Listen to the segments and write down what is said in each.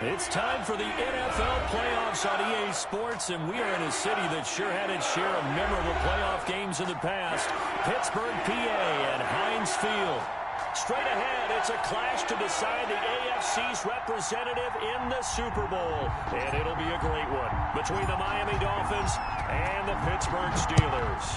It's time for the NFL playoffs on EA Sports, and we are in a city that sure had its share of memorable playoff games in the past. Pittsburgh, PA at Heinz Field. Straight ahead, it's a clash to decide the AFC's representative in the Super Bowl. And it'll be a great one between the Miami Dolphins and the Pittsburgh Steelers.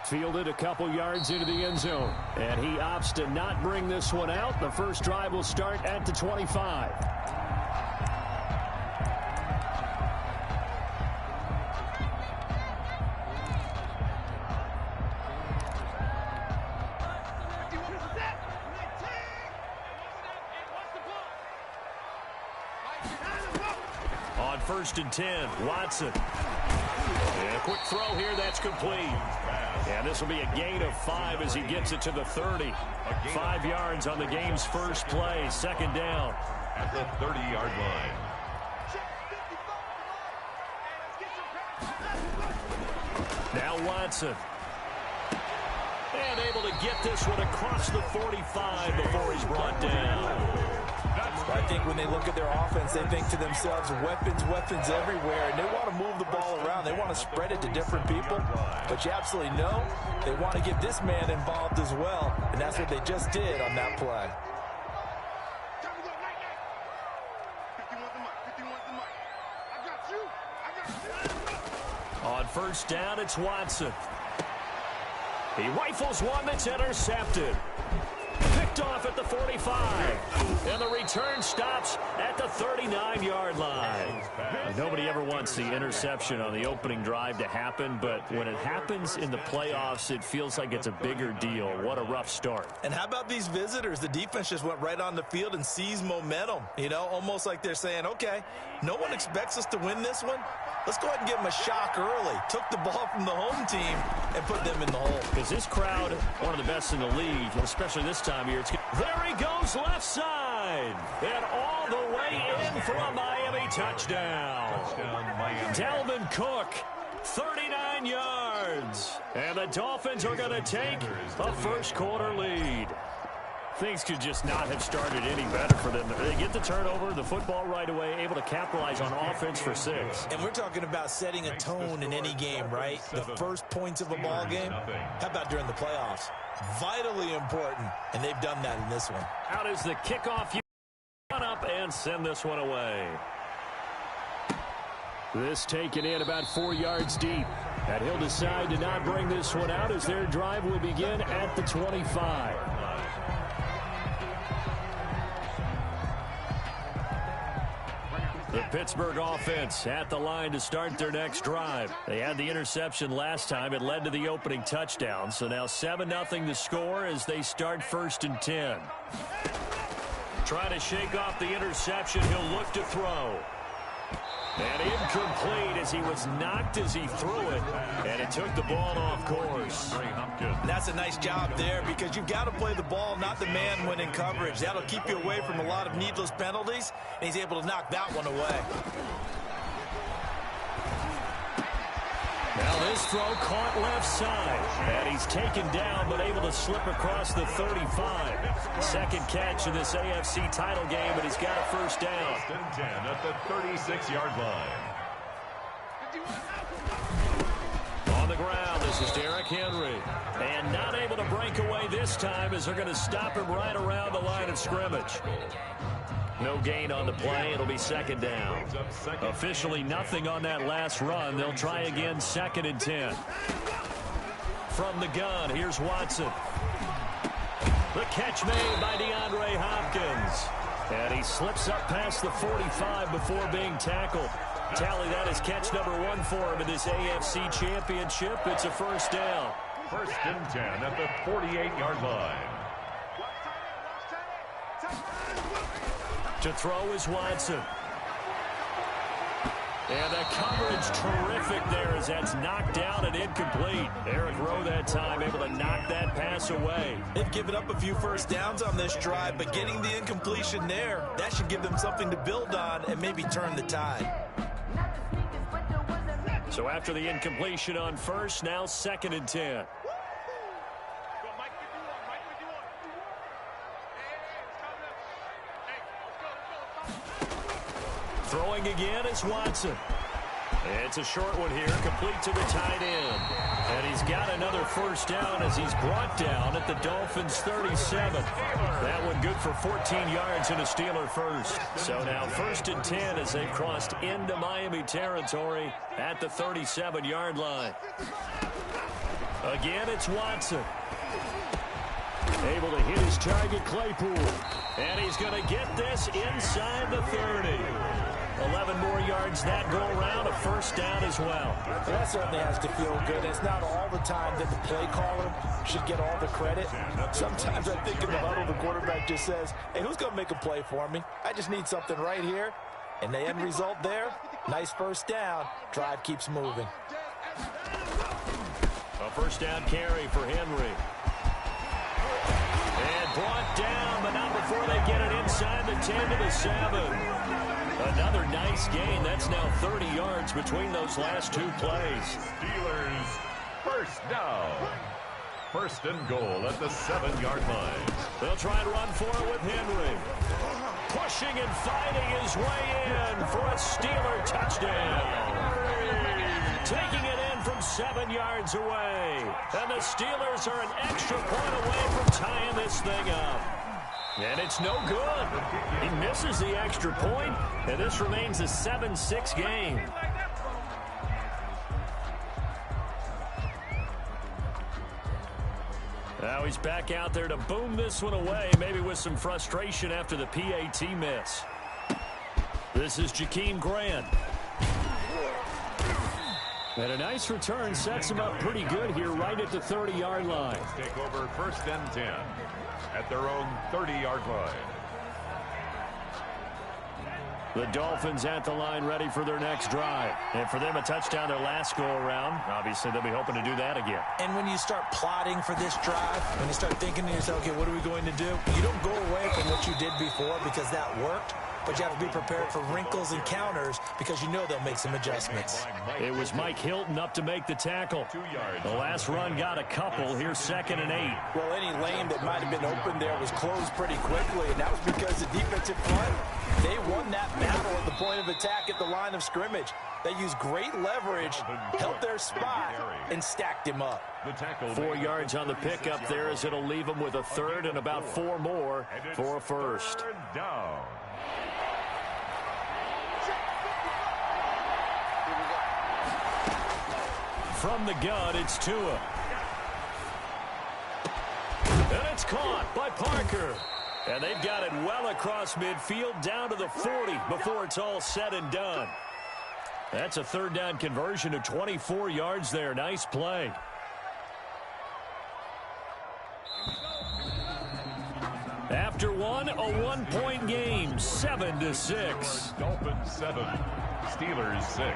Fielded a couple yards into the end zone. And he opts to not bring this one out. The first drive will start at the 25. On 1st and 10, Watson. And a quick throw here, that's complete. And this will be a gain of 5 as he gets it to the 30. 5 yards on the game's first play. Second down. At the 30-yard line. Now Watson. And able to get this one across the 45 before he's brought down. I think when they look at their offense, they think to themselves, weapons, weapons everywhere, and they want to move the ball around. They want to spread it to different people, but you absolutely know they want to get this man involved as well, and that's what they just did on that play. On 1st down, it's Watson. He rifles one that's intercepted. Picked off at the 45. And the return stops at the 39-yard line. Nobody ever wants the interception on the opening drive to happen, but when it happens in the playoffs, it feels like it's a bigger deal. What a rough start. And how about these visitors? The defense just went right on the field and seized momentum. You know, almost like they're saying, okay, no one expects us to win this one. Let's go ahead and give them a shock early. Took the ball from the home team and put them in the hole. Because this crowd, one of the best in the league, especially this time of year. There he goes left side. And all the way in for a Miami touchdown. Miami. Dalvin Cook, 39 yards. And the Dolphins are going to take a first quarter lead. Things could just not have started any better for them. They get the turnover, the football right away, able to capitalize on offense for 6. And we're talking about setting a tone in any game, right? The first points of a ball game. How about during the playoffs? Vitally important, and they've done that in this one. Out is the kickoff. Run up and send this one away. This taken in about 4 yards deep. And he'll decide to not bring this one out as their drive will begin at the 25. The Pittsburgh offense at the line to start their next drive. They had the interception last time. It led to the opening touchdown. So now 7-0 to score as they start 1st and 10. Trying to shake off the interception. He'll look to throw. And incomplete as he was knocked as he threw it. And it took the ball off course. That's a nice job there because you've got to play the ball, not the man when in coverage. That'll keep you away from a lot of needless penalties, and he's able to knock that one away. Now this throw caught left side. And he's taken down but able to slip across the 35. Second catch in this AFC title game, but he's got a first down. 10 at the 36-yard line. On the ground, this is Derrick Henry. And not able to break away this time as they're going to stop him right around the line of scrimmage. No gain on the play. It'll be second down. Officially nothing on that last run. They'll try again 2nd and 10. From the gun, here's Watson. The catch made by DeAndre Hopkins. And he slips up past the 45 before being tackled. Tally, that is catch number 1 for him in this AFC Championship. It's a first down. 1st and 10 at the 48-yard line. To throw is Watson. And the coverage terrific there as that's knocked down and incomplete. Eric Rowe that time able to knock that pass away. They've given up a few first downs on this drive, but getting the incompletion there, that should give them something to build on and maybe turn the tide. So after the incompletion on first, now 2nd and 10. throwing again is Watson. It's a short one here, complete to the tight end. And he's got another first down as he's brought down at the Dolphins' 37. That one good for 14 yards and a Steeler first. So now 1st and 10 as they've crossed into Miami territory at the 37-yard line. Again, it's Watson. Able to hit his target, Claypool. And he's going to get this inside the 30. 11 more yards that go around, a first down as well. That certainly has to feel good. It's not all the time that the play caller should get all the credit. Sometimes I think in the huddle, the quarterback just says, hey, who's going to make a play for me? I just need something right here. And the end result there, nice first down. Drive keeps moving. A first down carry for Henry. And brought down, but not before they get it inside the 10 to the 7. Another nice gain. That's now 30 yards between those last two plays. Steelers first down. 1st and goal at the 7-yard line. They'll try and run for it with Henry. Pushing and fighting his way in for a Steeler touchdown. Taking it in from 7 yards away. And the Steelers are an extra point away from tying this thing up. And it's no good. He misses the extra point, and this remains a 7-6 game. Now he's back out there to boom this one away, maybe with some frustration after the PAT miss. This is Jakeem Grant. And a nice return sets him up pretty good here right at the 30-yard line. Take over 1st and 10 at their own 30-yard line. The Dolphins at the line ready for their next drive. And for them, a touchdown their last go-around. Obviously, they'll be hoping to do that again. And when you start plotting for this drive, when you start thinking to yourself, okay, what are we going to do? You don't go away from what you did before because that worked. But you have to be prepared for wrinkles and counters because you know they'll make some adjustments. It was Mike Hilton up to make the tackle. The last run got a couple. Here's 2nd and 8. Well, any lane that might have been open there was closed pretty quickly, and that was because the defensive front, they won that battle at the point of attack at the line of scrimmage. They used great leverage, held their spot, and stacked him up. 4 yards on the pickup there as it'll leave them with a 3rd and about 4 more for a first. 3rd down. From the gun, it's Tua. And it's caught by Parker. And they've got it well across midfield down to the 40 before it's all said and done. That's a 3rd down conversion of 24 yards there. Nice play. After one, a 1-point game, 7-6. Dolphins 7, Steelers 6.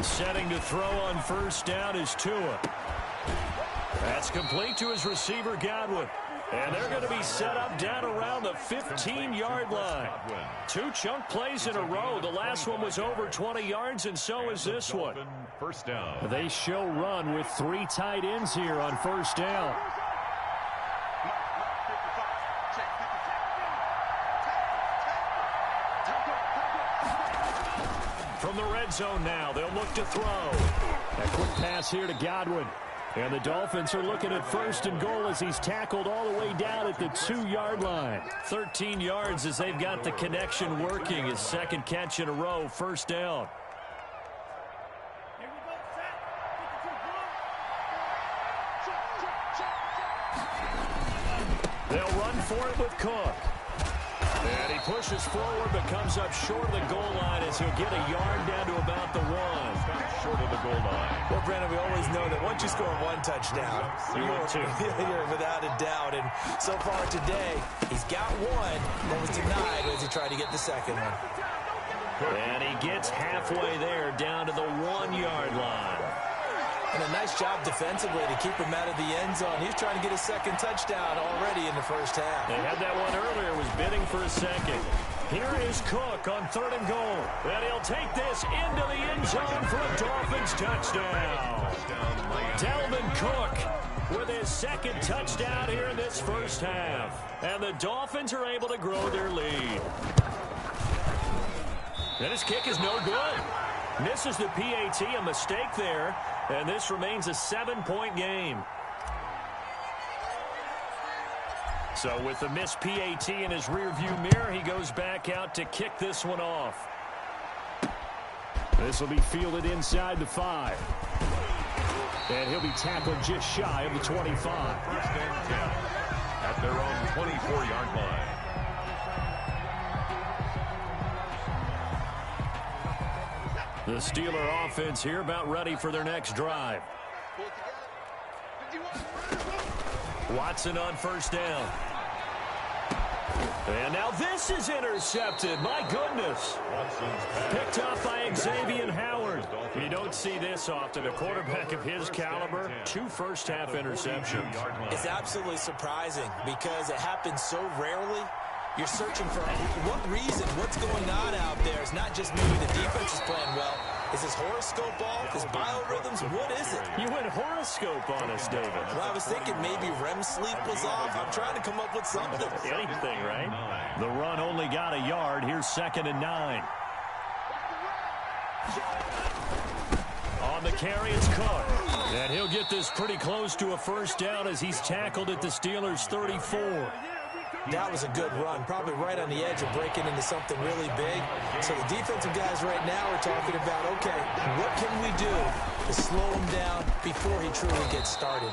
Setting to throw on first down is Tua. That's complete to his receiver, Godwin. And they're going to be set up down around the 15-yard line. 2 chunk plays in a row. The last one was over 20 yards, and so is this one. First down. They show run with 3 tight ends here on first down. From the red zone now, they'll look to throw. A quick pass here to Godwin. And the Dolphins are looking at 1st and goal as he's tackled all the way down at the 2-yard line. 13 yards as they've got the connection working. His 2nd catch in a row, first down. They'll run for it with Cook. And he pushes forward but comes up short of the goal line as he'll get a yard down to about the 1. Short of the goal line. Well, Brandon, we always know that once you score 1 touchdown, you're without a doubt. And so far today, he's got 1 that was denied as he tried to get the 2nd one. And he gets halfway there down to the 1-yard line. And a nice job defensively to keep him out of the end zone. He's trying to get his 2nd touchdown already in the first half. They had that one earlier, was bidding for a 2nd. Here is Cook on 3rd and goal. And he'll take this into the end zone for a Dolphins touchdown. Dalvin Cook with his second touchdown here in this first half. And the Dolphins are able to grow their lead. And his kick is no good. Misses the PAT, a mistake there. And this remains a 7-point game. So with the missed PAT in his rearview mirror, he goes back out to kick this one off. This will be fielded inside the 5. And he'll be tackled just shy of the 25. First and 10 at their own 24-yard line. The Steeler offense here about ready for their next drive. Watson on first down. And now this is intercepted. My goodness. Picked off by Xavier Howard. You don't see this often. A quarterback of his caliber, 2 first-half interceptions. It's absolutely surprising because it happens so rarely. You're searching for what reason, what's going on out there. It's not just maybe the defense is playing well. Is his horoscope off? His biorhythms? What is it? You went horoscope on us, David. Well, I was thinking maybe REM sleep was off. I'm trying to come up with something. Anything, right? The run only got a yard. Here's 2nd and 9. On the carry, it's Cook. And he'll get this pretty close to a first down as he's tackled at the Steelers' 34. That was a good run, probably right on the edge of breaking into something really big. So the defensive guys right now are talking about, okay, what can we do to slow him down before he truly gets started?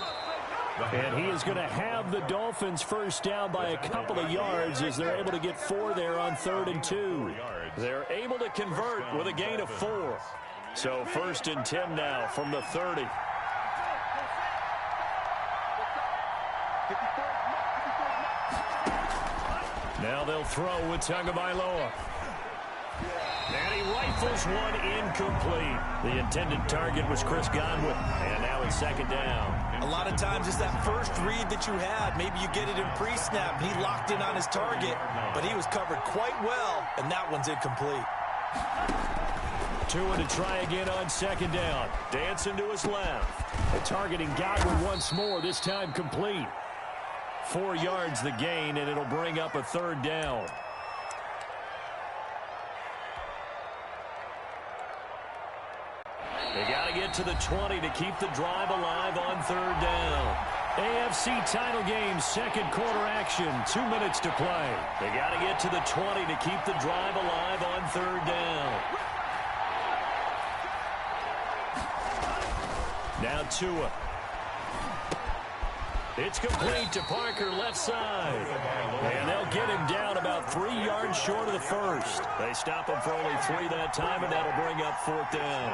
And he is going to have the Dolphins first down by a couple of yards as they're able to get 4 there on 3rd and 2. They're able to convert with a gain of 4. So 1st and 10 now from the 30. Now they'll throw with Tagovailoa. And he rifles one incomplete. The intended target was Chris Godwin. And now it's 2nd down. A lot of times it's that first read that you have. Maybe you get it in pre-snap, and he locked in on his target. But he was covered quite well, and that one's incomplete. Tua to try again on 2nd down. Dancing to his left. Targeting Godwin once more, this time complete. 4 yards the gain, and it'll bring up a 3rd down. They got to get to the 20 to keep the drive alive on 3rd down. AFC title game, 2nd quarter action, 2 minutes to play. They got to get to the 20 to keep the drive alive on 3rd down. Now Tua. It's complete to Parker, left side. And they'll get him down about 3 yards short of the first. They stop him for only 3 that time, and that'll bring up 4th down.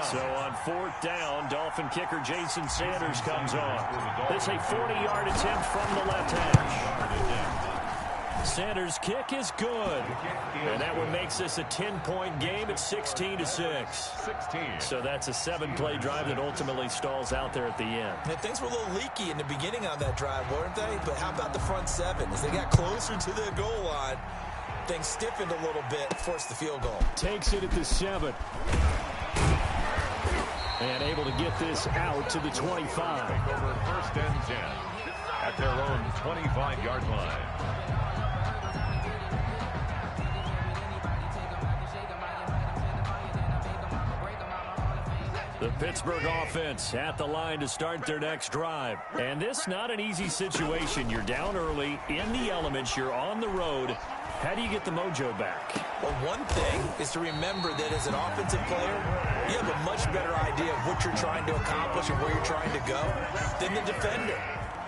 So on 4th down, Dolphin kicker Jason Sanders comes on. This is a 40-yard attempt from the left hash. Sanders' kick is good. And that one makes this a 10-point game at 16-6. So that's a 7-play drive that ultimately stalls out there at the end. And things were a little leaky in the beginning on that drive, weren't they? But how about the front 7? As they got closer to the goal line, things stiffened a little bit, forced the field goal. Takes it at the 7. And able to get this out to the 25. Over 1st and 10 at their own 25-yard line. The Pittsburgh offense at the line to start their next drive. And this not an easy situation. You're down early, in the elements, you're on the road. How do you get the mojo back? Well, one thing is to remember that as an offensive player, you have a much better idea of what you're trying to accomplish and where you're trying to go than the defender.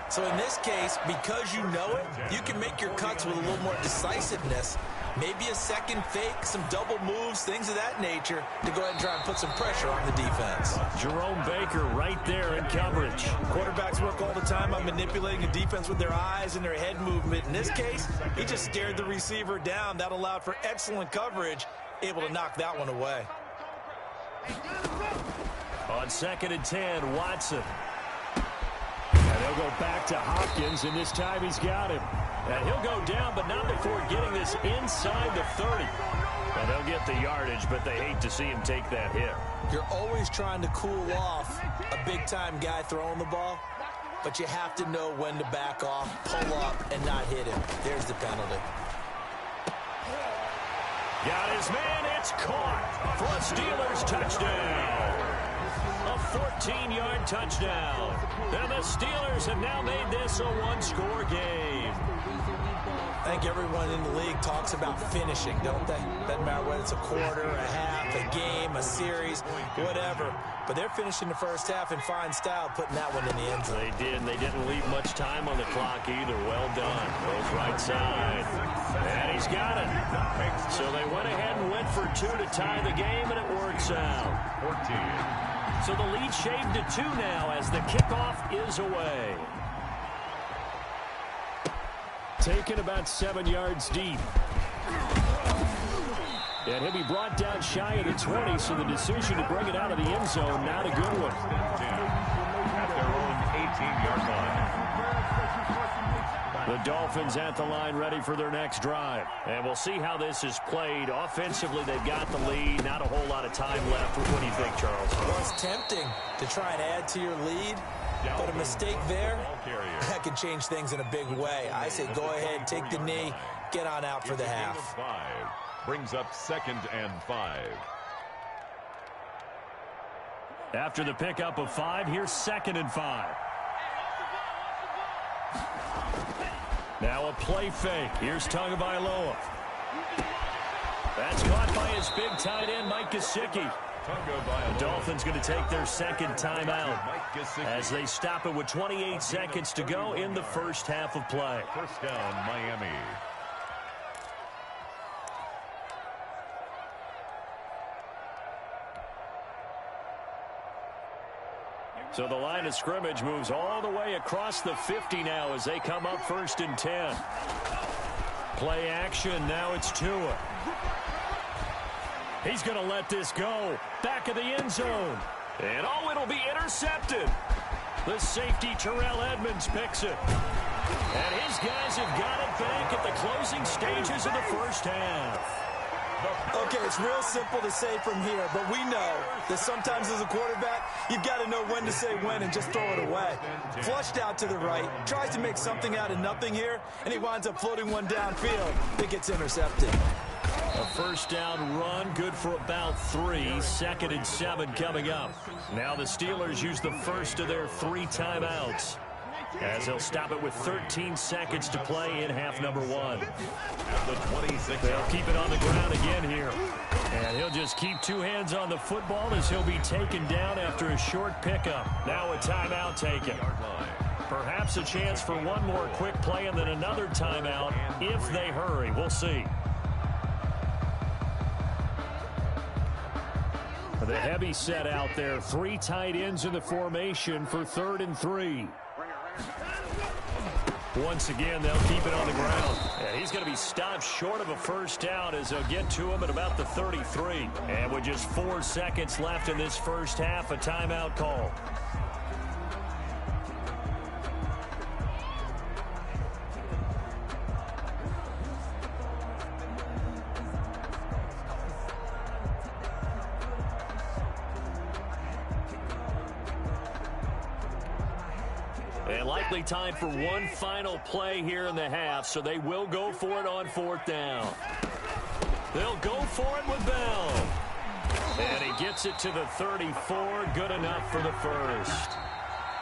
So in this case, because you know it, you can make your cuts with a little more decisiveness. Maybe a second fake, some double moves, things of that nature to go ahead and try and put some pressure on the defense. Jerome Baker right there in coverage. Quarterbacks work all the time on manipulating the defense with their eyes and their head movement. In this case, he just stared the receiver down. That allowed for excellent coverage, able to knock that one away. On 2nd and 10, Watson. And they'll go back to Hopkins, and this time he's got him. And he'll go down, but not before getting this inside the 30. And they'll get the yardage, but they hate to see him take that hit. You're always trying to cool off a big-time guy throwing the ball. but you have to know when to back off, pull up, and not hit him. There's the penalty. Got his man. It's caught for a Steelers touchdown. A 14-yard touchdown. And the Steelers have now made this a one-score game. I think everyone in the league talks about finishing, don't they? Doesn't matter whether it's a quarter, a half, a game, a series, whatever. But they're finishing the first half in fine style, putting that one in the end zone. They did, and they didn't leave much time on the clock either. Well done. Goes right side. And he's got it. So they went ahead and went for two to tie the game, and it works out. 14. So the lead shaved to 2 now as the kickoff is away. Taken about 7 yards deep. And he'll be brought down shy of the 20, so the decision to bring it out of the end zone, not a good one. At their own 18-yard line. The Dolphins at the line ready for their next drive. And we'll see how this is played. Offensively, they've got the lead. Not a whole lot of time left. What do you think, Charles? Well, it's tempting to try and add to your lead. But a mistake there, that can change things in a big way. I say go ahead, take the knee, get on out for the half. 5 brings up 2nd and 5. After the pickup of 5, here's 2nd and 5. Now a play fake. Here's Tagovailoa. That's caught by his big tight end, Mike Gesicki. The Dolphins going to take their second timeout as they stop it with 28 seconds to go in the first half of play. First down, Miami. So the line of scrimmage moves all the way across the 50 now as they come up 1st and 10. Play action. Now it's Tua. He's going to let this go. Back of the end zone. And oh, it'll be intercepted. The safety, Terrell Edmonds, picks it. And his guys have got it back at the closing stages of the first half. Okay, it's real simple to say from here, but we know that sometimes as a quarterback, you've got to know when to say when and just throw it away. Flushed out to the right, tries to make something out of nothing here, and he winds up floating one downfield that gets intercepted. A first down run, good for about 3. 2nd and 7 coming up. Now the Steelers use the first of their 3 timeouts as they'll stop it with 13 seconds to play in half number 1. At the 26. They'll keep it on the ground again here. And he'll just keep 2 hands on the football as he'll be taken down after a short pickup. Now a timeout taken. Perhaps a chance for one more quick play and then another timeout if they hurry. We'll see. The heavy set out there. 3 tight ends in the formation for 3rd and 3. Once again, they'll keep it on the ground. And he's going to be stopped short of a first down as they'll get to him at about the 33. And with just 4 seconds left in this first half, a timeout call. And likely time for one final play here in the half, so they will go for it on 4th down. They'll go for it with Bell. And he gets it to the 34, good enough for the first.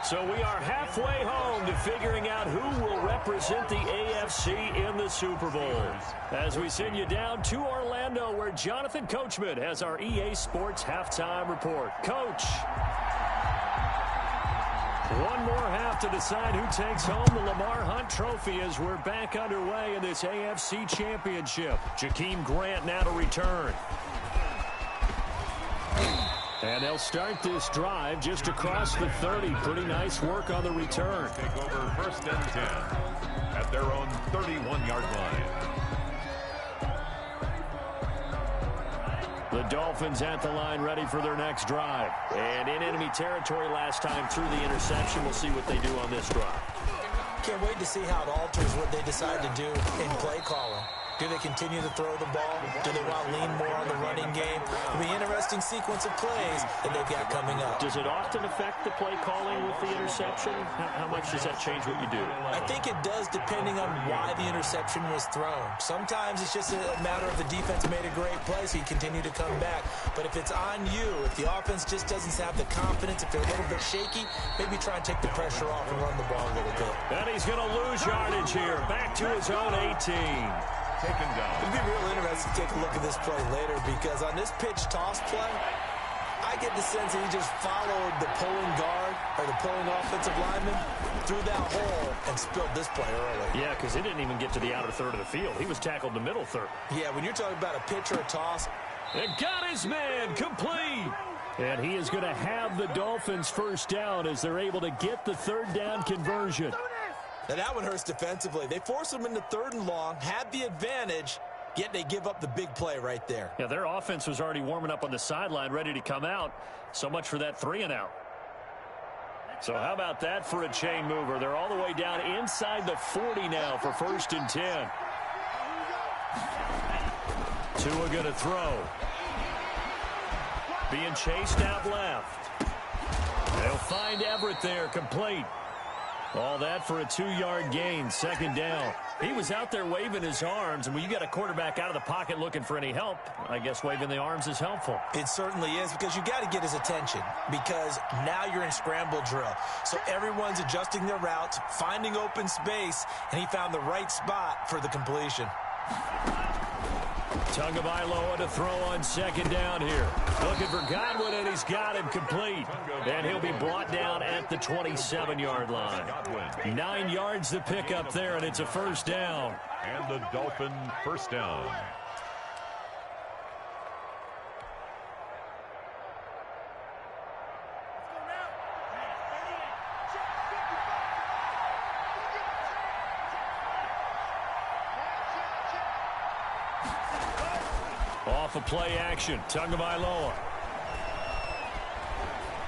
So we are halfway home to figuring out who will represent the AFC in the Super Bowl. As we send you down to Orlando, where Jonathan Coachman has our EA Sports Halftime Report. Coach. One more half to decide who takes home the Lamar Hunt Trophy as we're back underway in this AFC Championship. Jakeem Grant now to return. And they'll start this drive just across the 30. Pretty nice work on the return. Take over 1st and 10 at their own 31-yard line. The Dolphins at the line ready for their next drive. And in enemy territory last time through the interception. We'll see what they do on this drive. Can't wait to see how it alters what they decide to do in play calling. Do they continue to throw the ball? Do they want to lean more on the running game? It'll be an interesting sequence of plays that they've got coming up. Does it often affect the play calling with the interception? How much does that change what you do? I think it does depending on why the interception was thrown. Sometimes it's just a matter of the defense made a great play, so you continue to come back. But if it's on you, if the offense just doesn't have the confidence, if they're a little bit shaky, maybe try and take the pressure off and run the ball a little bit. And he's going to lose yardage here. Back to his own 18. Taken down. It'd be real interesting to take a look at this play later, because on this pitch toss play, I get the sense that he just followed the pulling guard or the pulling offensive lineman through that hole and spilled this play early. Yeah, because he didn't even get to the outer third of the field. He was tackled in the middle third. Yeah, when you're talking about a pitch or a toss. And got his man complete. And he is going to have the Dolphins first down as they're able to get the third down conversion. Now that one hurts defensively. They force them into 3rd and long, had the advantage, yet they give up the big play right there. Yeah, their offense was already warming up on the sideline, ready to come out. So much for that 3-and-out. So how about that for a chain mover? They're all the way down inside the 40 now for 1st and 10. Tua going to throw. Being chased out left. They'll find Everett there, complete. All that for a 2-yard gain, 2nd down. He was out there waving his arms, and when you got a quarterback out of the pocket looking for any help, I guess waving the arms is helpful. It certainly is, because you got to get his attention, because now you're in scramble drill. So everyone's adjusting their routes, finding open space, and he found the right spot for the completion. Tagovailoa to throw on 2nd down here. Looking for Godwin, and he's got him complete. And he'll be brought down at the 27-yard line. 9 yards to pick up there, and it's a 1st down. And the Dolphin first down. Off of play action, Tagovailoa.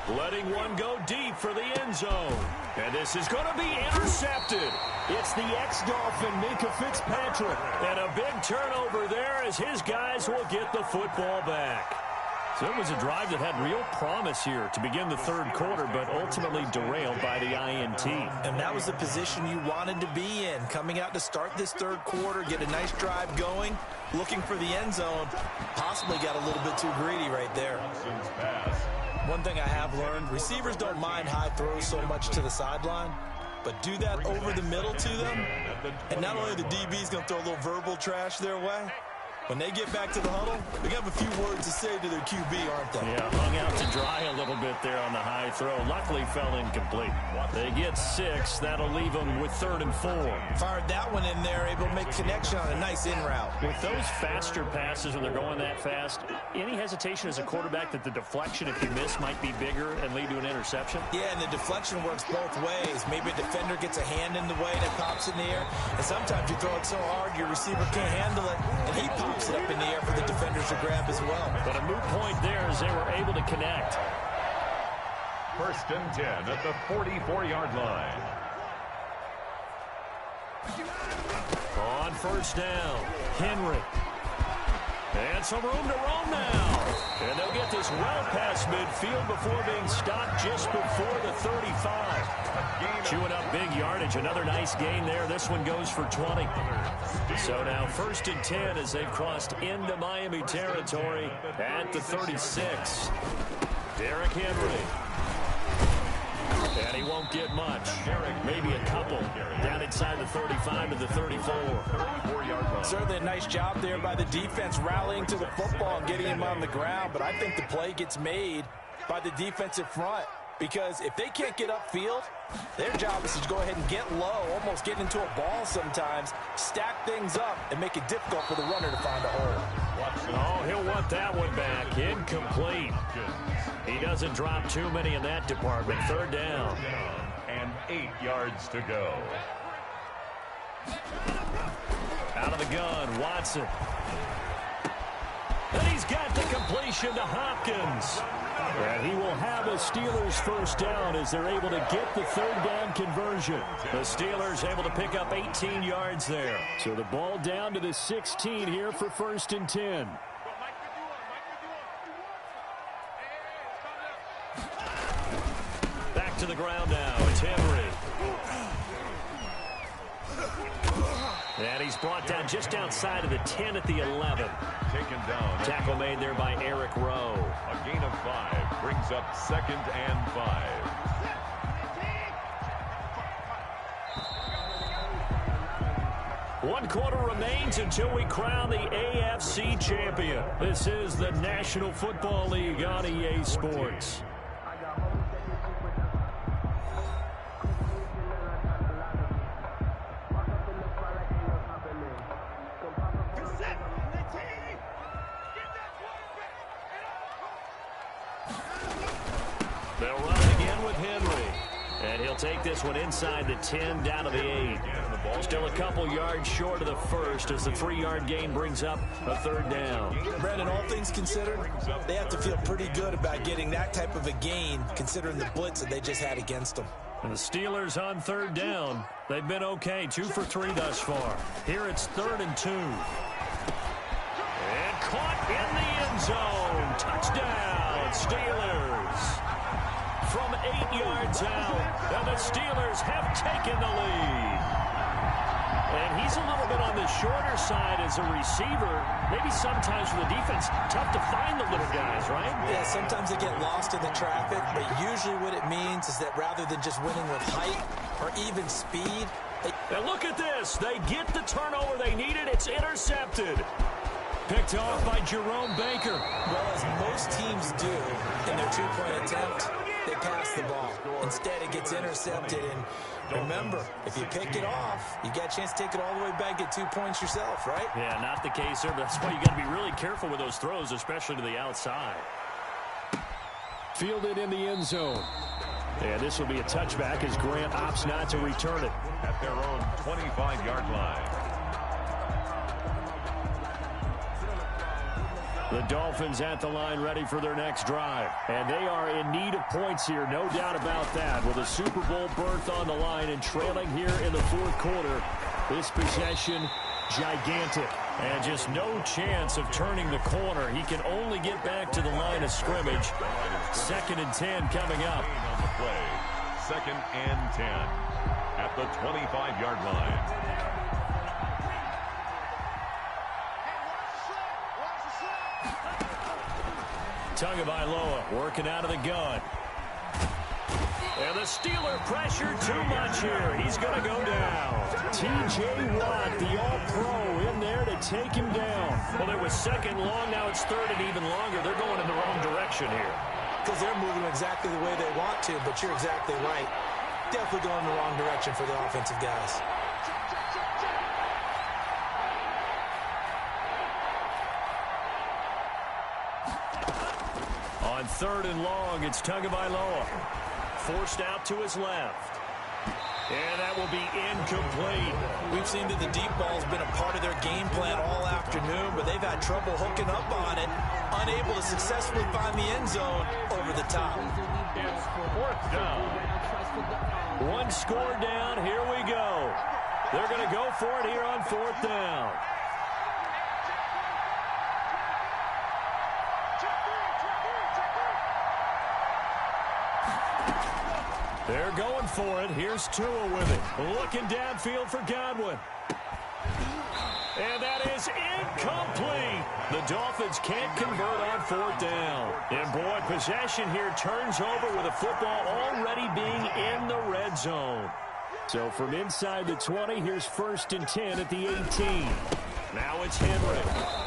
Letting one go deep for the end zone. And this is going to be intercepted. It's the ex-Dolphin, Minkah Fitzpatrick. And a big turnover there as his guys will get the football back. So it was a drive that had real promise here to begin the 3rd quarter, but ultimately derailed by the INT. And that was the position you wanted to be in, coming out to start this 3rd quarter, get a nice drive going, looking for the end zone. Possibly got a little bit too greedy right there. One thing I have learned, receivers don't mind high throws so much to the sideline, but do that over the middle to them, and not only the DB's going to throw a little verbal trash their way, when they get back to the huddle, they have a few words to say to their QB, aren't they? Yeah, hung out to dry a little bit there on the high throw. Luckily fell incomplete. They get 6. That'll leave them with 3rd and 4. Fired that one in there, able to make connection on a nice in route. With those faster passes when they're going that fast, any hesitation as a quarterback that the deflection, if you miss, might be bigger and lead to an interception? Yeah, and the deflection works both ways. Maybe a defender gets a hand in the way and it pops in the air. And sometimes you throw it so hard your receiver can't handle it, and he pops it up in the air for the defenders to grab as well. But a moot point there as they were able to connect. 1st and 10 at the 44-yard line. On 1st down, Henry. And some room to roam now. And they'll get this well past midfield before being stopped just before the 35. Chewing up big yardage. Another nice gain there. This one goes for 20. So now 1st and 10 as they've crossed into Miami territory at the 36. Derrick Henry. And he won't get much. Maybe a couple. Down inside the 35 to the 34. Certainly a nice job there by the defense rallying to the football and getting him on the ground. But I think the play gets made by the defensive front. Because if they can't get upfield, their job is to go ahead and get low, almost get into a ball sometimes, stack things up, and make it difficult for the runner to find a hole. Oh, he'll want that one back. Incomplete. He doesn't drop too many in that department. 3rd down. And 8 yards to go. Out of the gun, Watson. And he's got the completion to Hopkins. And he will have a Steelers first down as they're able to get the third down conversion. The Steelers able to pick up 18 yards there. So the ball down to the 16 here for 1st and 10. Back to the ground now. It's Henry. And he's brought down just outside of the 10 at the 11. Taken down. Tackle made there by Eric Rowe. A gain of 5 brings up 2nd and 5. One quarter remains until we crown the AFC champion. This is the National Football League on EA Sports. They'll run it again with Henry. And he'll take this one inside the 10 down to the 8. Still a couple yards short of the first as the 3-yard gain brings up a third down. Brandon, all things considered, they have to feel pretty good about getting that type of a gain considering the blitz that they just had against them. And the Steelers on third down. They've been okay, 2 for 3 thus far. Here it's 3rd and 2. And caught in the end zone. Touchdown, Steelers. From 8 yards out, and the Steelers have taken the lead. And he's a little bit on the shorter side as a receiver. Maybe sometimes for the defense, tough to find the little guys, right? Yeah, sometimes they get lost in the traffic, but usually what it means is that rather than just winning with height or even speed. And look at this. They get the turnover they needed. It's intercepted. Picked off by Jerome Baker. Well, as most teams do in their 2-point attempt, they pass the ball. Instead, it gets intercepted. And remember, if you pick it off, you got a chance to take it all the way back, get 2 points yourself, right? Yeah, not the case there, but that's why you got to be really careful with those throws, especially to the outside. Fielded in the end zone. And this will be a touchback as Grant opts not to return it. At their own 25-yard line. The Dolphins at the line ready for their next drive. And they are in need of points here, no doubt about that. With a Super Bowl berth on the line and trailing here in the 4th quarter. This possession, gigantic. And just no chance of turning the corner. He can only get back to the line of scrimmage. 2nd and 10 coming up. On the play. 2nd and 10. At the 25-yard line. Tagovailoa working out of the gun. And the Steeler pressure too much here. He's going to go down. T.J. Watt, the All-Pro, in there to take him down. Well, it was 2nd long. Now it's 3rd and even longer. They're going in the wrong direction here. Because they're moving exactly the way they want to, but you're exactly right. Definitely going in the wrong direction for the offensive guys. On 3rd and long, it's Tagovailoa. Forced out to his left. And that will be incomplete. We've seen that the deep ball's been a part of their game plan all afternoon, but they've had trouble hooking up on it, unable to successfully find the end zone over the top. It's 4th down. One score down. Here we go. They're going to go for it here on 4th down. They're going for it. Here's Tua with it. Looking downfield for Godwin. And that is incomplete. The Dolphins can't convert on 4th down. And boy, possession here turns over with a football already being in the red zone. So from inside the 20, here's 1st and 10 at the 18. Now it's Henry.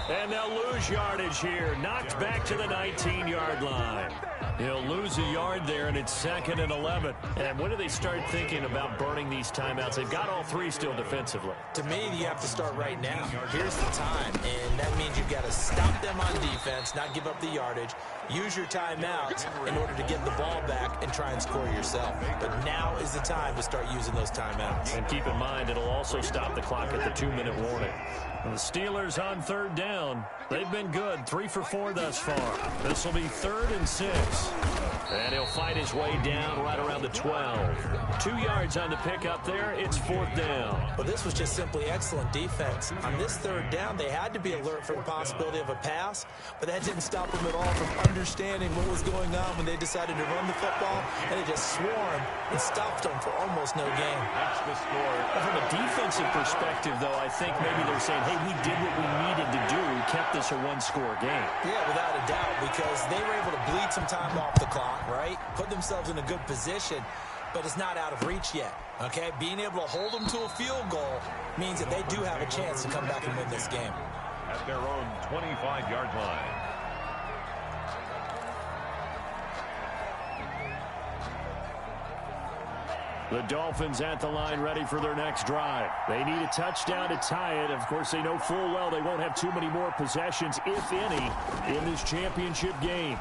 And they'll lose yardage here. Knocked back to the 19-yard line. He'll lose a yard there, and it's 2nd and 11. And when do they start thinking about burning these timeouts? They've got all 3 still defensively. To me, you have to start right now. Here's the time, and that means you've got to stop them on defense, not give up the yardage, use your timeouts in order to get the ball back and try and score yourself. But now is the time to start using those timeouts. And keep in mind, it'll also stop the clock at the 2-minute warning. The Steelers on 3rd down. down. They've been good, 3 for 4 thus far. This will be 3rd and 6. And he'll fight his way down right around the 12. 2 yards on the pickup there. It's 4th down. Well, this was just simply excellent defense. On this 3rd down, they had to be alert for the possibility of a pass, but that didn't stop them at all from understanding what was going on when they decided to run the football, and they just swarmed and stopped them for almost no gain. That's the score. From a defensive perspective, though, I think maybe they're saying, hey, we did what we needed to do. We kept this a one-score game. Yeah, without a doubt, because they were able to bleed some time off the clock, right? Put themselves in a good position, but it's not out of reach yet, okay? Being able to hold them to a field goal means that they do have a chance to come back and win this game. At their own 25-yard line. The Dolphins at the line ready for their next drive. They need a touchdown to tie it. Of course, they know full well they won't have too many more possessions, if any, in this championship game.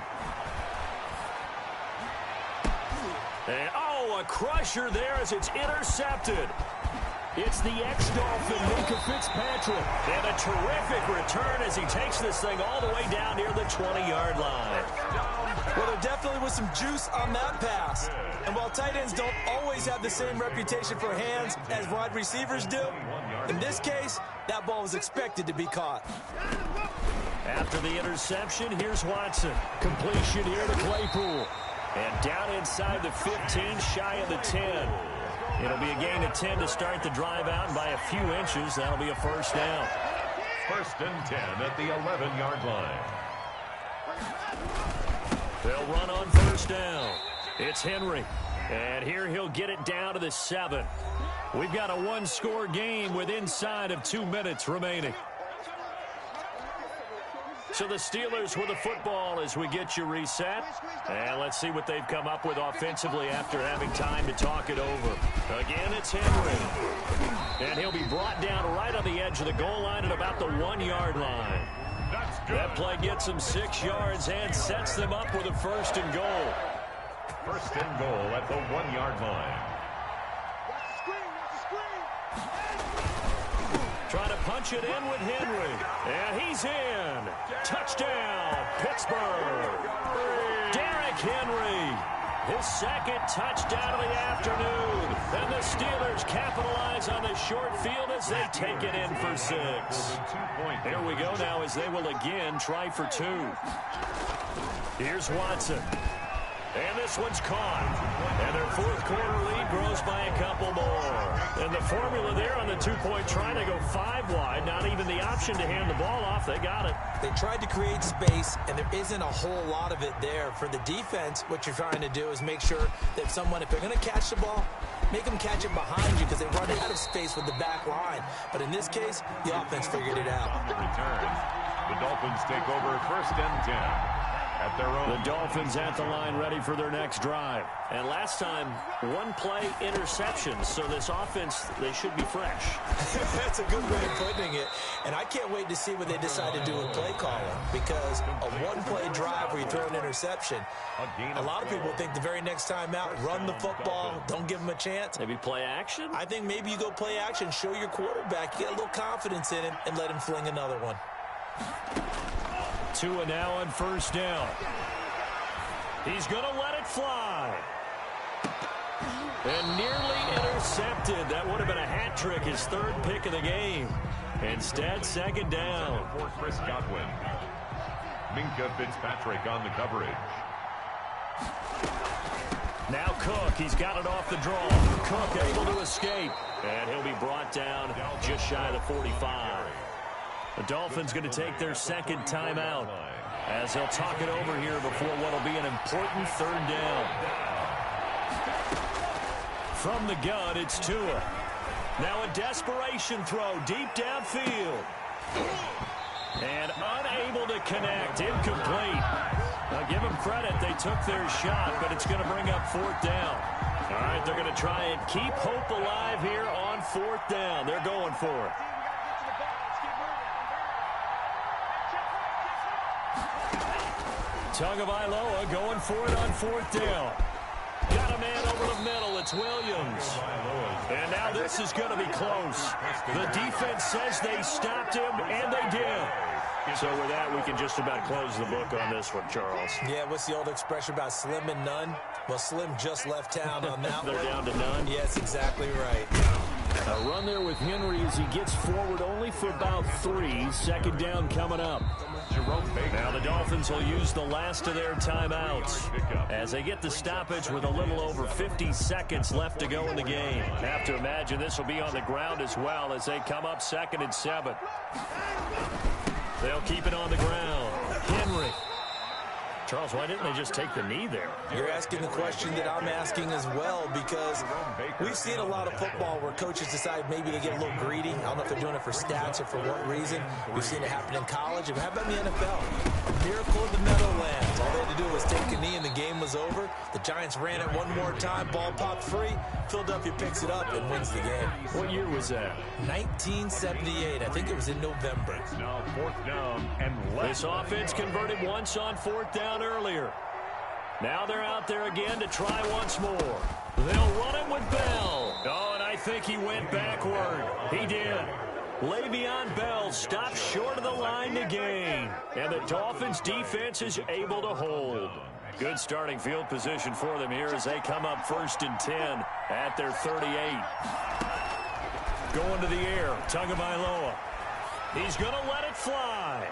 And, oh, a crusher there as it's intercepted. It's the ex-Dolphin, Minkah Fitzpatrick. And a terrific return as he takes this thing all the way down near the 20-yard line. Well, there definitely was some juice on that pass. And while tight ends don't always have the same reputation for hands as wide receivers do, in this case, that ball was expected to be caught. After the interception, here's Watson. Completion here to Claypool. And down inside the 15, shy of the 10. It'll be a gain of 10 to start the drive out, and by a few inches, that'll be a first down. 1st and 10 at the 11-yard line. They'll run on 1st down. It's Henry. And here he'll get it down to the 7. We've got a one-score game with inside of 2 minutes remaining. So the Steelers with the football as we get you reset. And let's see what they've come up with offensively after having time to talk it over. Again, it's Henry. And he'll be brought down right on the edge of the goal line at about the 1-yard line. That's good. That play gets them 6 yards and sets them up with a 1st and goal. 1st and goal at the 1-yard line. Trying to punch it in with Henry. And he's in. Touchdown, Pittsburgh. Derrick Henry. His 2nd touchdown of the afternoon. And the Steelers capitalize on the short field as they take it in for 6. Here we go now as they will again try for 2. Here's Watson. And this one's caught. And their 4th quarter lead grows by a couple more. And the formula there on the 2-point try, they go 5 wide. Not even the option to hand the ball off. They got it. They tried to create space, and there isn't a whole lot of it there. For the defense, what you're trying to do is make sure that someone, if they're going to catch the ball, make them catch it behind you because they run out of space with the back line. But in this case, the offense figured it out. On the return, the Dolphins take over 1st and 10. At their own. The Dolphins at the line ready for their next drive. And last time, 1-play interception. So this offense, they should be fresh. That's a good way of putting it. And I can't wait to see what they decide to do with play calling. Because a 1-play drive where you throw an interception, a lot of people think the very next time out, run the football, don't give them a chance. Maybe play action? I think maybe you go play action, show your quarterback, get a little confidence in him, and let him fling another one. Tua now on 1st down. He's going to let it fly. And nearly intercepted. That would have been a hat trick, his 3rd pick of the game. Instead, 2nd down. For Chris Godwin. Minkah Fitzpatrick on the coverage. Now Cook, he's got it off the draw. Cook able to escape. And he'll be brought down just shy of the 45. The Dolphins going to take their 2nd timeout as they'll talk it over here before what will be an important 3rd down. From the gun, it's Tua. Now a desperation throw deep downfield. And unable to connect, incomplete. Now give them credit, they took their shot, but it's going to bring up 4th down. All right, they're going to try and keep hope alive here on 4th down. They're going for it. Tagovailoa going for it on 4th down. Got a man over the middle. It's Williams. And now this is going to be close. The defense says they stopped him, and they did. So with that, we can just about close the book on this one, Charles. Yeah, what's the old expression about slim and none? Well, Slim just left town on that They're one. down to none? Yes, exactly right. A run there with Henry as he gets forward only for about 3. Second down coming up. Now the Dolphins will use the last of their timeouts as they get the stoppage with a little over 50 seconds left to go in the game. Have to imagine this will be on the ground as well as they come up 2nd and 7. They'll keep it on the ground. Henry. Charles, why didn't they just take the knee there? You're asking the question that I'm asking as well, because we've seen a lot of football where coaches decide maybe they get a little greedy. I don't know if they're doing it for stats or for what reason. We've seen it happen in college. How about in the NFL? Miracle of the Meadowlands. All they had to do was take a knee and the game was over. The Giants ran it one more time. Ball popped free. Philadelphia picks it up and wins the game. What year was that? 1978. I think it was in November. Now 4th down and less. This offense converted once on 4th down earlier. Now they're out there again to try once more. They'll run it with Bell. Oh, and I think he went backward. He did. Le'Veon Bell stopped short of the line to gain. And the Dolphins defense is able to hold. Good starting field position for them here as they come up 1st and 10 at their 38. Going to the air, Tagovailoa. He's going to let it fly.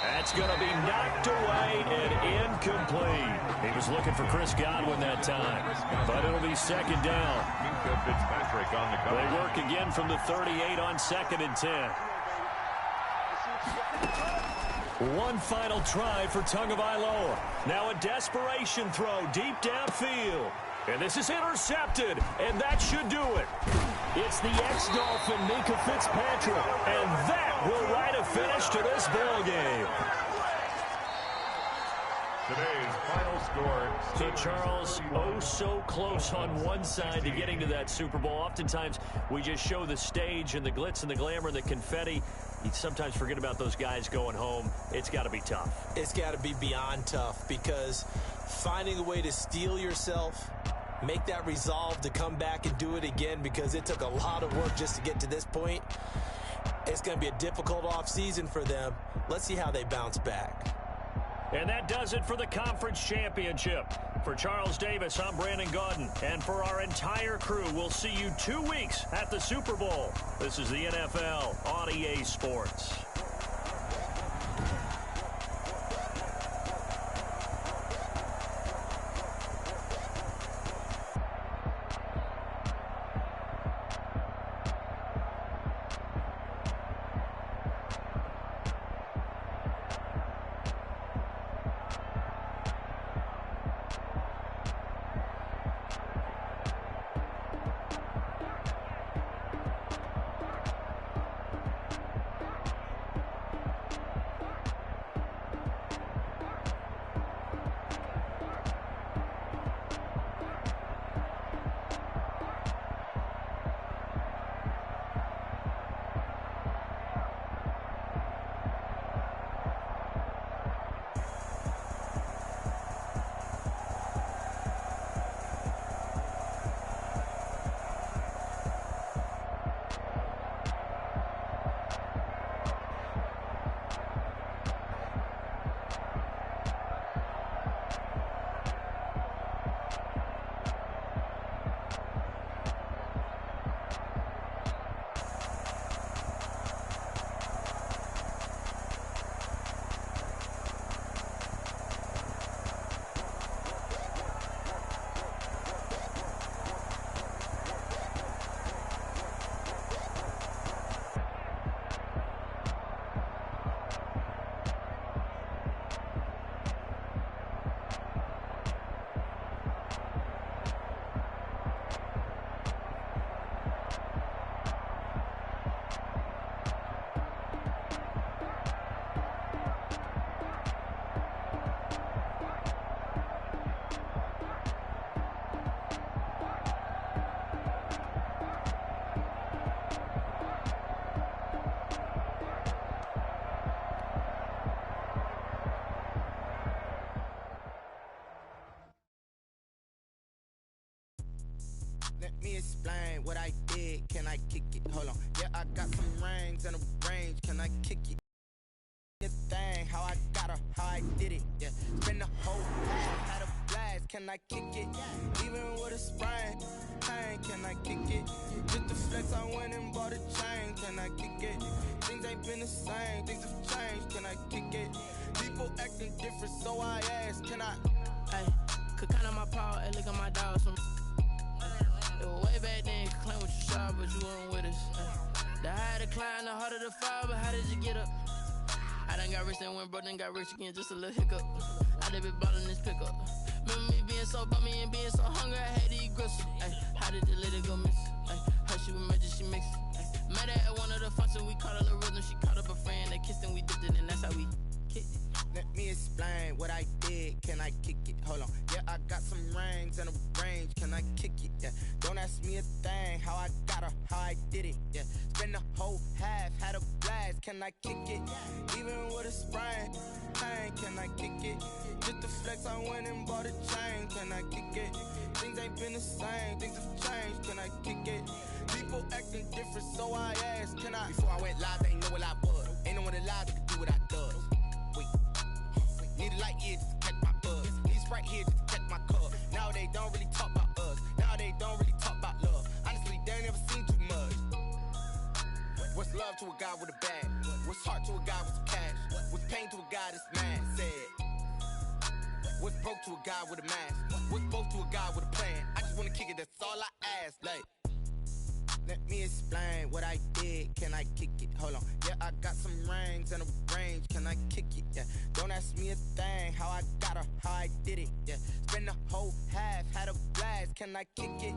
That's going to be knocked away and incomplete. He was looking for Chris Godwin that time, but it'll be 2nd down. Fitzpatrick on the cover. They work again from the 38 on 2nd and 10. One final try for Tagovailoa. Now a desperation throw deep downfield. And this is intercepted, and that should do it. It's the ex-Dolphin, Minkah Fitzpatrick, and that will write a finish to this ball game. Today's final score. So, Charles, oh so close on one side to getting to that Super Bowl. Oftentimes, we just show the stage and the glitz and the glamour and the confetti. You sometimes forget about those guys going home. It's got to be tough. It's got to be beyond tough, because finding a way to steel yourself, make that resolve to come back and do it again, because it took a lot of work just to get to this point. It's going to be a difficult offseason for them. Let's see how they bounce back. And that does it for the conference championship. For Charles Davis, I'm Brandon Gaudin. And for our entire crew, we'll see you 2 weeks at the Super Bowl. This is the NFL on EA Sports. me explain what I did. Can I kick it? Hold on. Yeah, I got some rings and a range. Can I kick it? The thing, how I got her, how I did it. Yeah, spend the whole time, had a blast. Can I kick it? Even with a sprain, pain. Can I kick it? Just the flex, I went and bought a chain. Can I kick it? Things ain't been the same, things have changed. Can I kick it? People acting different, so I asked, can I? Hey, could count on my power, and look at my dogs. It was way back then, could claim what you saw, but you weren't with us. The higher the climb, the harder the fall, but how did you get up? I done got rich and went broke, then got rich again, just a little hiccup. I done been ballin' this pickup. Remember me being so bummy and being so hungry, I had to eat gristle. Ay, how did the lady go miss? Ay, how she was magic, she mixed. Met her at one of the functions, we caught a little rhythm. She caught up a friend, they kissed and we dipped it, and that's how we kicked it. Let me explain what I did. Can I kick it? Hold on. Yeah, I got some rings and a range. Can I kick it? Yeah. Don't ask me a thing. How I got her, how I did it. Yeah. Spend the whole half, had a blast. Can I kick it? Even with a sprain, pain. Can I kick it? Just the flex, I went and bought a chain. Can I kick it? Things ain't been the same, things have changed. Can I kick it? People acting different, so I asked, can I? Before I went live, they ain't know what I was. Ain't no one alive that could do what I does. Wait. Need a light here just to catch my buzz. Need Sprite here just to catch my cup. Now they don't really talk about us. Now they don't really talk about love. Honestly, they ain't never seen too much. What's love to a guy with a bag? What's heart to a guy with some cash? What's pain to a guy that's mad? Said. What's broke to a guy with a mask? What's both to a guy with a plan? I just wanna kick it, that's all I ask. Like, let me explain what I did. Can I kick it? Hold on. Yeah, I got some rings and a range. Can I kick it? Yeah. Don't ask me a thing. How I got her, how I did it. Yeah. Spend the whole half, had a blast. Can I kick it?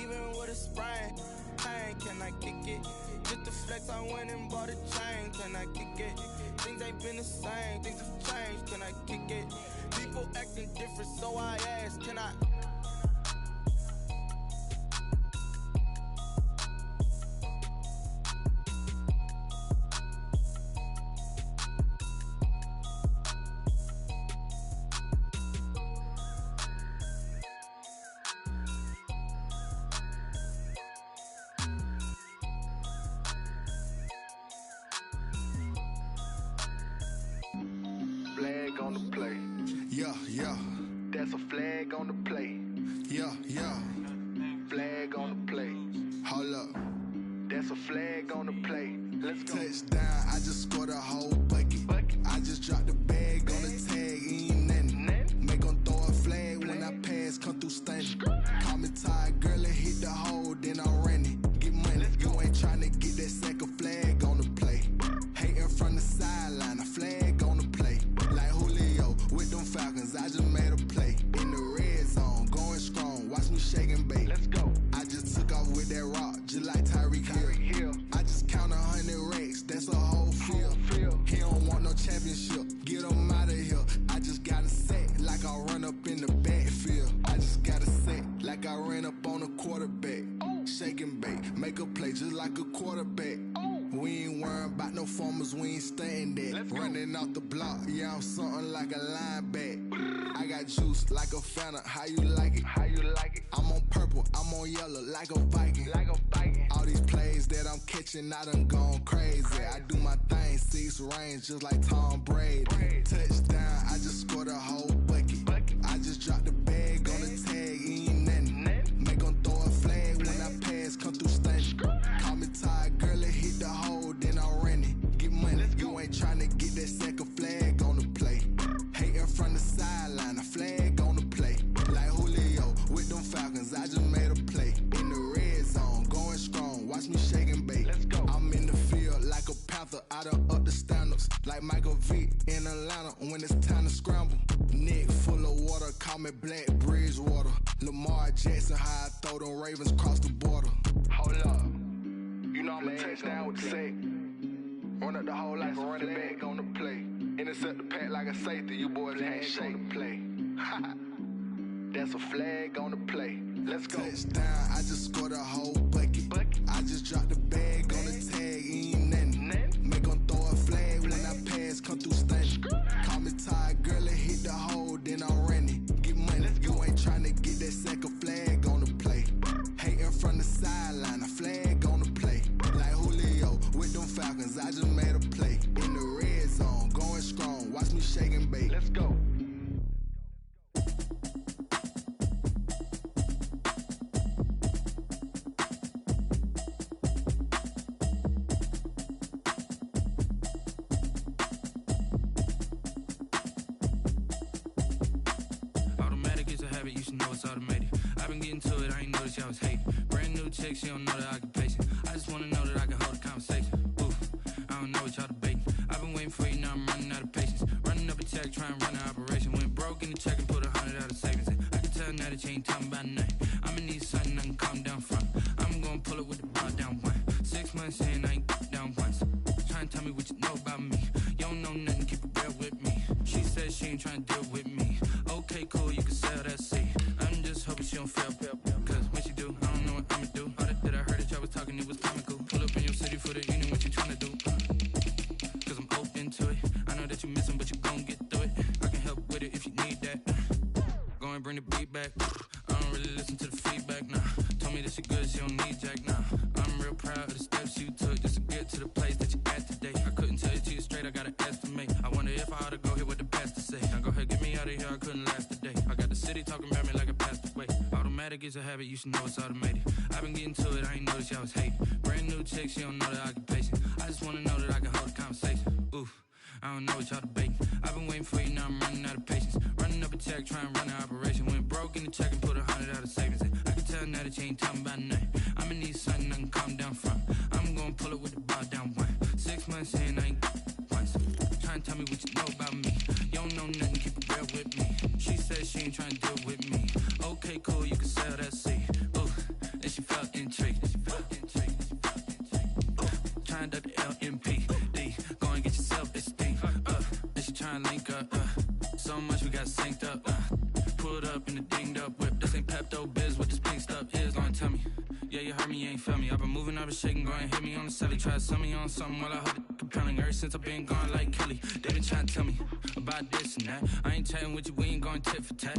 Even with a sprain, pain. Can I kick it? Just the flex, I went and bought a chain. Can I kick it? Things ain't been the same, things have changed. Can I kick it? People acting different, so I asked, can I? Flag on the play. Yeah, yeah. That's a flag on the play. Yeah, yeah. Flag on the play. Hold up. That's a flag on the play. Let's go. Touchdown, I just scored a whole bucket. I just dropped the bag on the tag, ain't nothing. Make 'em throw a flag when I pass, come through stunning. Call me tired, girl, and hit the hole, then I ran it. Get money, you ain't tryna get that second flag on the play. Hating from the sideline, a flag on the play. Like Julio with them Falcons, I just made a play. In the red zone, going strong, watch me shake and bake. Let's go. I just took off with that rock, just like Tyreek Hill. I just count 100 racks, that's a whole field. He don't want no championship, get him out of here. I just got a set, like I run up in the backfield. I just got a set, like I ran up on a quarterback. Shake and bake, make a play just like a quarterback. We ain't worrying about no formers, we ain't staying there. Running out the block, yeah, I'm something like a linebacker. I got juice like a Fanta, how you like it? How you like it? I'm on purple, I'm on yellow, like a Viking. Like a Viking. All these plays that I'm catching, I done gone crazy. I do my thing, 6 range, just like Tom Brady. Touchdown, I just scored a whole bucket. I just dropped the bag on the tag, ain't nothing. Make 'em throw a flag when I pass, come through stunning. Call me tired, girl, and hit the hole, then I ran it. Get money, you ain't tryna get that second flag on the play. Hating from the sideline, a flag on the play. Like Julio with them Falcons, I just made a play. In the red zone, going strong, watch me shake and bake. Let's go. I'm in the field like a Panther, I done up the standards. Like Michael Vick in Atlanta when it's time to scramble. Neck full of water, call me Black Bridgewater. Lamar Jackson, how I throw them Ravens cross the border. Hold up. You know I'm a touchdown with the sack. Run up the hole like a running back on the play. Intercept the pack like a safety. You boys ain't shake the play. That's a flag on the play. Let's go. Touchdown, I just scored a whole bucket. I just dropped the bag on the tag, ain't nothing. Make 'em throw a flag when I pass, come through stunning. Call me tired, girl, and hit the hole, then I ran it. Get money, you ain't tryna get that second flag on the play. Hating from chick, she don't know the occupation. I just wanna know that I can hold a conversation. Oof, I don't know what y'all debating. I've been waiting for you, now I'm running out of patience. Running up a check, trying to run an operation. Went broke in the check and put 100 out of savings in. I can tell now that you ain't talking about nothing. I'ma need something I can calm down from. I'm gonna pull it with the bar down one. 6 months in, I ain't down once. Trying to tell me what you know about me. You don't know nothing, keep it real with me. She said she ain't trying to deal with me. Okay, cool, you can sell that seat. I'm just hoping she don't fail. Cause when she do, I don't know what I'ma do. All that I heard that y'all was talking, it was comical. Pull up in your city for the evening, what you trying to do? Cause I'm open to it. I know that you missing, but you gon' get through it. I can help with it if you need that. Go and bring the beat back. I don't really listen to the feedback, nah. Told me that she good, she don't need jack, nah. I'm real proud of the steps you took just to get to the place that you at today. I couldn't tell it to you straight, I gotta estimate. I wonder if I ought to go here with the pastor say. Now go ahead, get me out of here, I couldn't last a day. I got the city talking about me like a passed away. Automatic is a habit, you should know it's automated. I've been getting to it, I ain't noticed y'all was hating. Brand new chick, she don't know the occupation. I just wanna know that I can hold a conversation. Oof, I don't know what y'all debating. I've been waiting for you, now I'm running out of patience. Running up a check, trying to run an operation. Went broke in the check and put 100 out of savings in. I can tell now that you ain't talking about nothing. I'ma need something I can calm down from. I'm gonna pull it with the bar down one. 6 months in, I ain't once. Trying to tell me what you know about me. You don't know nothing, keep it real with me. She said she ain't trying to deal with me. Okay, cool, you can sell that seat. Ooh, and she felt intrigued. Trying to duck the LMPD. Go and get your self-esteem. And she trying to link up. So much we got synced up. Pulled up in the dinged up whip. This ain't Pepto-Biz, what this pink stuff is. Go and tell me. Yeah, you heard me, you ain't felt me. I've been moving, I've been shaking, go and hit me on the celly. Try to sell me on something while I hold it compelling. Ever since I've been gone like Kelly, they been trying to tell me about this and that. I ain't chatting with you, we ain't going tit for tat.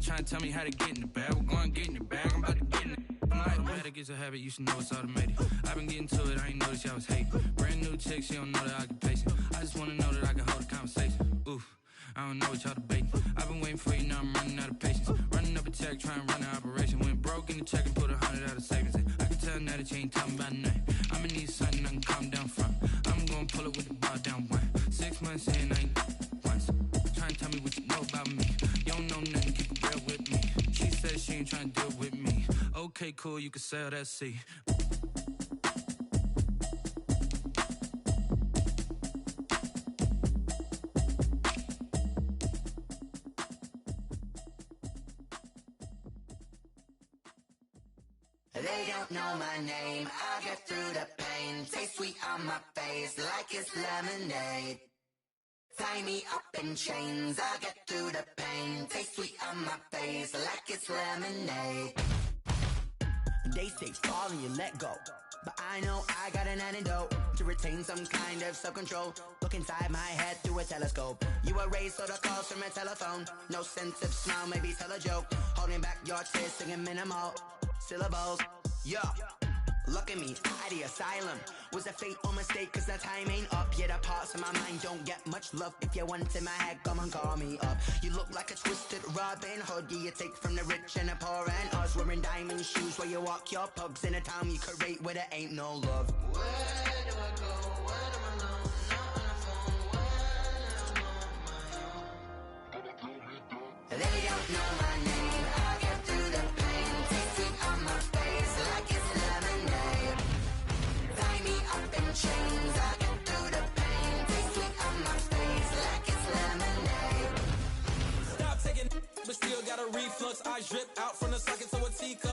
Trying to tell me how to get in the bag. We're going to get in the bag, I'm about to get in it. Automatic is a habit, you should know it's automated. I've been getting to it, I ain't noticed y'all was hating. Brand new chick, she don't know the occupation. I just wanna know that I can hold a conversation. Oof, I don't know what y'all debating. I've been waiting for you, now I'm running out of patience. Running up a check, trying to run an operation. Went broke in the check and put 100 out of savings in. I can tell now that you ain't talking about nothing. I'ma need something I can calm down from. I'm gonna pull it with the bar down one. 6 months in, I ain't once. Trying to tell me what you know about me. You don't know nothing, keep it real with me. She said she ain't trying to deal with me. Okay, cool, you can sell that seat. They don't know my name, I get through the pain. Taste sweet on my face like it's lemonade. Tie me up in chains, I get through the pain. Taste sweet on my face like it's lemonade. They say fall and you let go, but I know I got an antidote to retain some kind of self-control. Look inside my head through a telescope. You erase all the calls from a telephone. No sense of smile, maybe tell a joke. Holding back your tears, singing minimal syllables. Yeah, look at me, at the asylum. Was a fate or mistake, cause the time ain't up. Yeah, the parts of my mind don't get much love. If you want in my head, come and call me up. You look like a twisted Robin Hood. Yeah, you take from the rich and the poor and us. Wearing diamond shoes where you walk your pugs. In a town you create where there ain't no love. Where do I go? When I'm alone? Not on the phone. When I'm on my own. They don't know my name, I get through the pain. Taste sweet on my face like it's lemonade. Tie me up in chains, I get through the pain. Taste sweet on my face like it's lemonade. Stop taking, but still got a reflux. I drip out from the socket to a teacup.